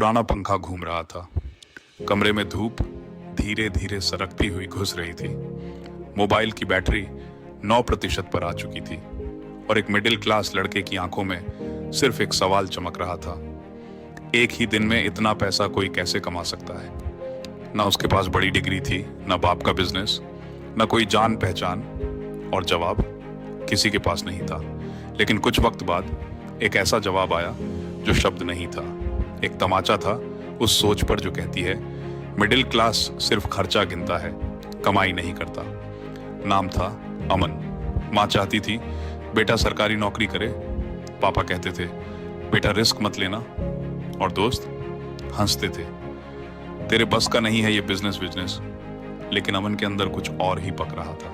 पुराना पंखा घूम रहा था। कमरे में धूप धीरे धीरे सरकती हुई घुस रही थी। मोबाइल की बैटरी 9% पर आ चुकी थी और एक मिडिल क्लास लड़के की आंखों में सिर्फ एक सवाल चमक रहा था। एक ही दिन में इतना पैसा कोई कैसे कमा सकता है? ना उसके पास बड़ी डिग्री थी, ना बाप का बिजनेस, ना कोई जान पहचान, और जवाब किसी के पास नहीं था। लेकिन कुछ वक्त बाद एक ऐसा जवाब आया जो शब्द नहीं था, एक तमाचा था उस सोच पर जो कहती है मिडिल क्लास सिर्फ खर्चा गिनता है, कमाई नहीं करता। नाम था अमन। माँ चाहती थी बेटा सरकारी नौकरी करे, पापा कहते थे बेटा रिस्क मत लेना, और दोस्त हंसते थे तेरे बस का नहीं है ये बिजनेस। लेकिन अमन के अंदर कुछ और ही पक रहा था,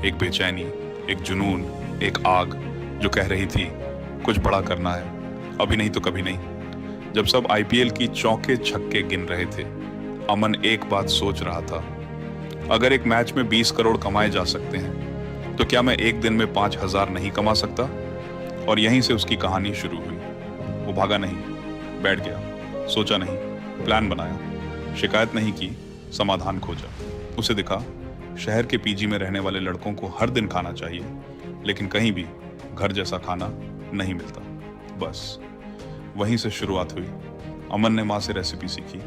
एक बेचैनी, एक जुनून, एक आग जो कह रही थी कुछ बड़ा करना है, अभी नहीं तो कभी नहीं। जब सब आईपीएल की चौके छक्के गिन रहे थे, अमन एक बात सोच रहा था, अगर एक मैच में 20 करोड़ कमाए जा सकते हैं तो क्या मैं एक दिन में 5,000 नहीं कमा सकता? और यहीं से उसकी कहानी शुरू हुई। वो भागा नहीं, बैठ गया, सोचा नहीं, प्लान बनाया, शिकायत नहीं की, समाधान खोजा। उसे दिखा शहर के पीजी में रहने वाले लड़कों को हर दिन खाना चाहिए, लेकिन कहीं भी घर जैसा खाना नहीं मिलता। बस वहीं से शुरुआत हुई। अमन ने माँ से रेसिपी सीखी,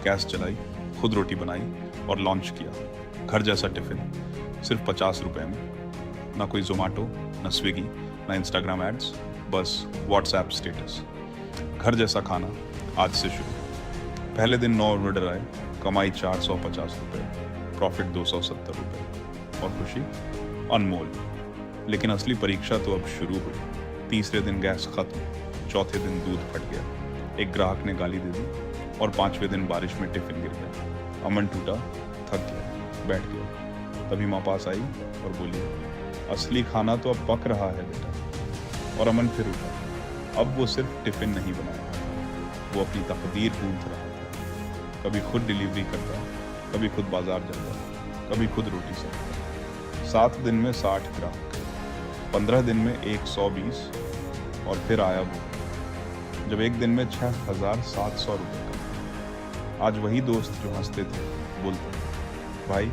गैस जलाई, खुद रोटी बनाई और लॉन्च किया घर जैसा टिफिन, सिर्फ 50 रुपए में। ना कोई जोमेटो, ना स्विगी, ना इंस्टाग्राम एड्स, बस व्हाट्सएप स्टेटस। घर जैसा खाना आज से शुरू। पहले दिन 9 ऑर्डर आए, कमाई 450 रुपए, प्रॉफिट 270 रुपए और खुशी अनमोल। लेकिन असली परीक्षा तो अब शुरू हुई। तीसरे दिन गैस खत्म, चौथे दिन दूध फट गया, एक ग्राहक ने गाली दे दी, और 5वें दिन बारिश में टिफिन गिर गया। अमन टूटा, थक गया, बैठ गया। तभी माँ पास आई और बोली, असली खाना तो अब पक रहा है बेटा। और अमन फिर उठा। अब वो सिर्फ टिफिन नहीं बनाया, वो अपनी तकदीर गूंथ रहा था। कभी खुद डिलीवरी करता, कभी खुद बाजार जाता, कभी खुद रोटी सेकता। 7 दिन में 60 ग्राहक, 15 दिन में 120, और फिर आया वो जब एक दिन में 6,700 रुपये का। आज वही दोस्त जो हंसते थे बोलते थे, भाई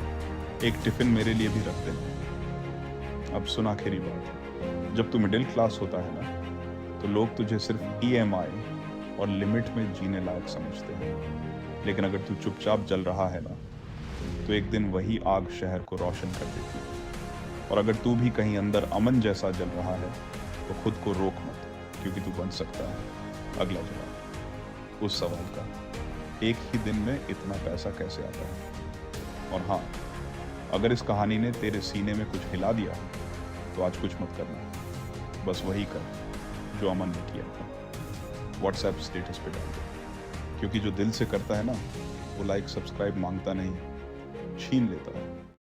एक टिफिन मेरे लिए भी रख दे। अब सुन आखिरी बात, जब तू मिडिल क्लास होता है ना, तो लोग तुझे सिर्फ ईएमआई और लिमिट में जीने लायक समझते हैं। लेकिन अगर तू चुपचाप जल रहा है ना, तो एक दिन वही आग शहर को रोशन कर देती है। और अगर तू भी कहीं अंदर अमन जैसा जल रहा है, तो खुद को रोक मत, क्योंकि तू बन सकता है अगला जवाब उस सवाल का, एक ही दिन में इतना पैसा कैसे आता है। और हाँ, अगर इस कहानी ने तेरे सीने में कुछ हिला दिया तो आज कुछ मत करना, बस वही कर जो अमन ने किया था, व्हाट्सएप स्टेटस पे डाल दे। क्योंकि जो दिल से करता है ना, वो लाइक सब्सक्राइब मांगता नहीं, छीन लेता है।